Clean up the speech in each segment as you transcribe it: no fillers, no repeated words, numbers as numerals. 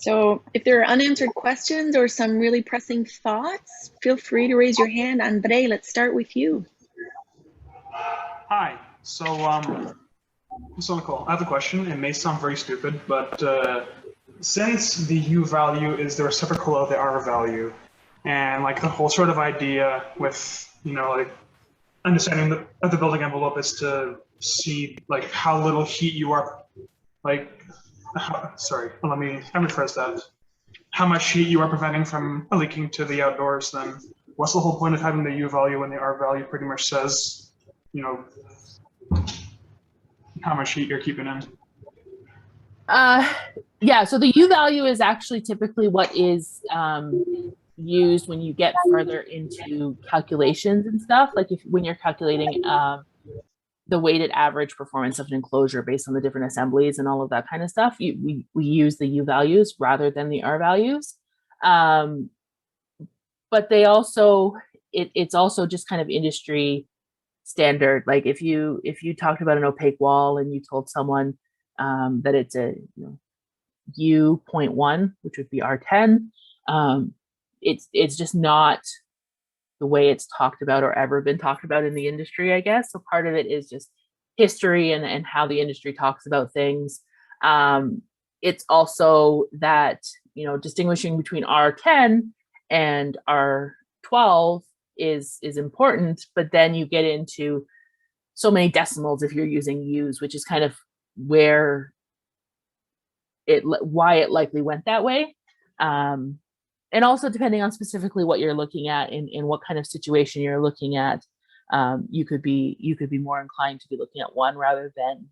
So if there are unanswered questions or some really pressing thoughts, feel free to raise your hand. Andre, let's start with you. Hi. So Nicole, I have a question. It may sound very stupid, but since the U value is the reciprocal of the R value, and like the whole sort of idea with, like understanding of the building envelope is to see like how little heat you are, like, sorry, let me rephrase that. How much heat you are preventing from leaking to the outdoors, then what's the whole point of having the U value when the R value pretty much says, how much heat you're keeping in? Yeah, so the U value is actually typically what is used when you get further into calculations and stuff. Like when you're calculating the weighted average performance of an enclosure based on the different assemblies and all of that kind of stuff, we use the U values rather than the R values. But they also, it's also just kind of industry standard. Like if you talked about an opaque wall and you told someone that it's a U.1, which would be R10, it's just not the way it's talked about or ever been talked about in the industry, I guess. So part of it is just history and how the industry talks about things. It's also that, distinguishing between R10 and R12 is important, but then you get into so many decimals if you're using U's, which is kind of why it likely went that way. And also depending on specifically what you're looking at in what kind of situation you're looking at, you could be more inclined to be looking at one rather than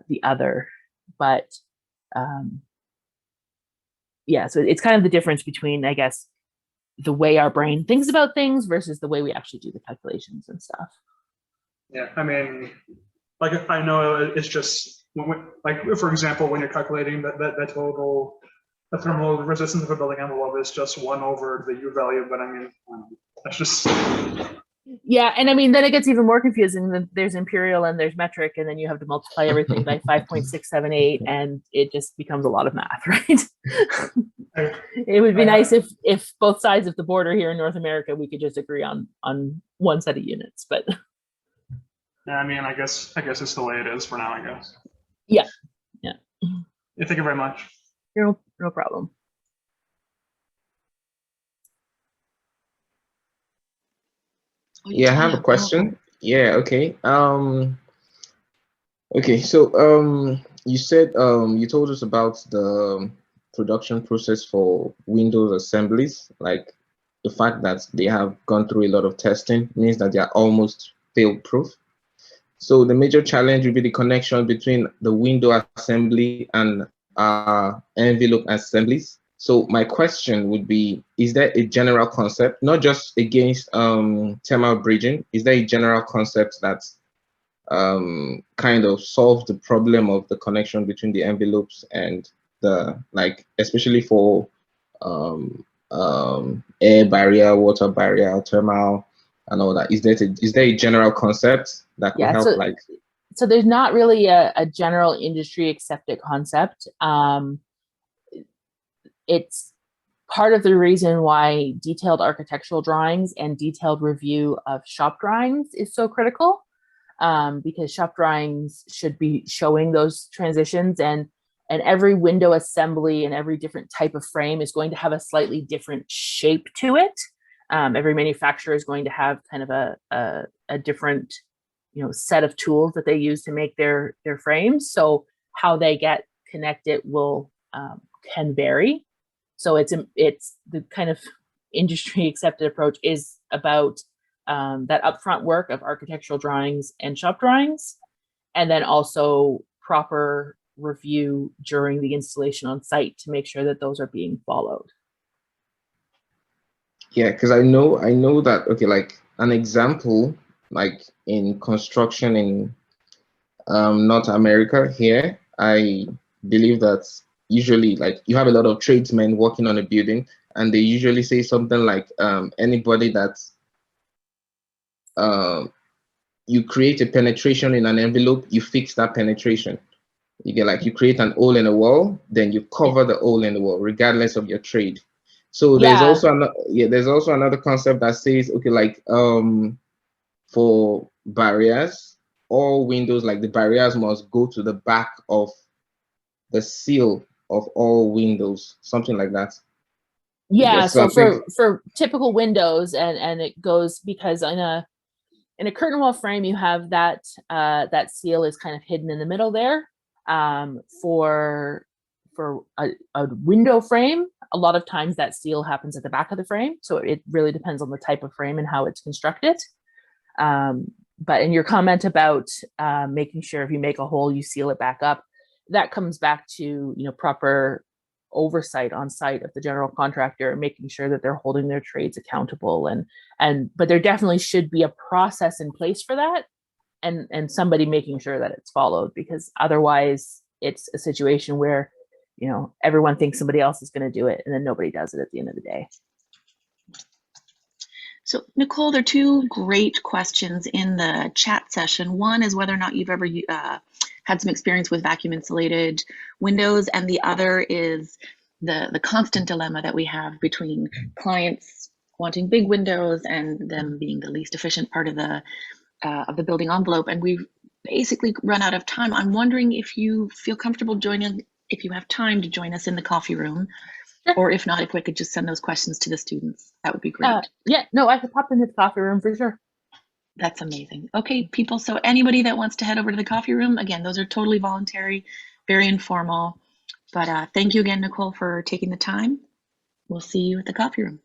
the other. But yeah, so it's kind of the difference between, I guess, the way our brain thinks about things versus the way we actually do the calculations and stuff. Yeah, I mean, like I know it's just like, for example, when you're calculating the total the thermal resistance of a building envelope is just 1 over the U value, but I mean, that's just. Yeah, and I mean, then it gets even more confusing. There's imperial and there's metric, and then you have to multiply everything by 5.678, and it just becomes a lot of math, right? It would be nice if both sides of the border here in North America, we could just agree on one set of units, but. Yeah, I mean, I guess it's the way it is for now, I guess. Yeah. Thank you very much. No problem. Yeah, I have a question. Yeah, okay. Okay, so you said you told us about the production process for Windows assemblies, like the fact that they have gone through a lot of testing means that they are almost fail-proof. So the major challenge would be the connection between the window assembly and envelope assemblies. So my question would be, is there a general concept, not just against thermal bridging, is there a general concept that kind of solves the problem of the connection between the envelopes and the, like, especially for air barrier, water barrier, thermal, and all that? Is there a general concept that could help? So there's not really a general industry accepted concept. It's part of the reason why detailed architectural drawings and detailed review of shop drawings is so critical, because shop drawings should be showing those transitions, and every window assembly and every different type of frame is going to have a slightly different shape to it. Every manufacturer is going to have kind of a different set of tools that they use to make their frames. So how they get connected can vary. So it's the kind of industry accepted approach is about that upfront work of architectural drawings and shop drawings, and then also proper review during the installation on site to make sure that those are being followed. Yeah, because I know that, okay, like an example, like in construction in North America here, I believe that usually, like, you have a lot of tradesmen working on a building, and they usually say something like, anybody that you create a penetration in an envelope, you fix that penetration. You get like you create an hole in the wall, then you cover the hole in the wall, regardless of your trade. So there's Yeah. also there's also another concept that says, okay, like for barriers, all windows, like the barriers must go to the back of the seal of all windows, something like that. Yeah, So I so think for typical windows, and it goes because in a curtain wall frame you have that that seal is kind of hidden in the middle there. For a window frame, a lot of times that seal happens at the back of the frame, so it really depends on the type of frame and how it's constructed. But in your comment about making sure if you make a hole you seal it back up, that comes back to proper oversight on site of the general contractor, making sure that they're holding their trades accountable, and but there definitely should be a process in place for that, and somebody making sure that it's followed, because otherwise it's a situation where everyone thinks somebody else is going to do it and then nobody does it at the end of the day. So Nicole, there are two great questions in the chat session. One is whether or not you've ever had some experience with vacuum insulated windows, and the other is the constant dilemma that we have between clients wanting big windows and them being the least efficient part of the building envelope. And we've basically run out of time. I'm wondering if you feel comfortable joining, if you have time to join us in the coffee room. Or if not, if we could just send those questions to the students, that would be great. Yeah, no, I could pop into the coffee room for sure. That's amazing. Okay, people, so anybody that wants to head over to the coffee room, again, those are totally voluntary, very informal. But thank you again, Nicole, for taking the time. We'll see you at the coffee room.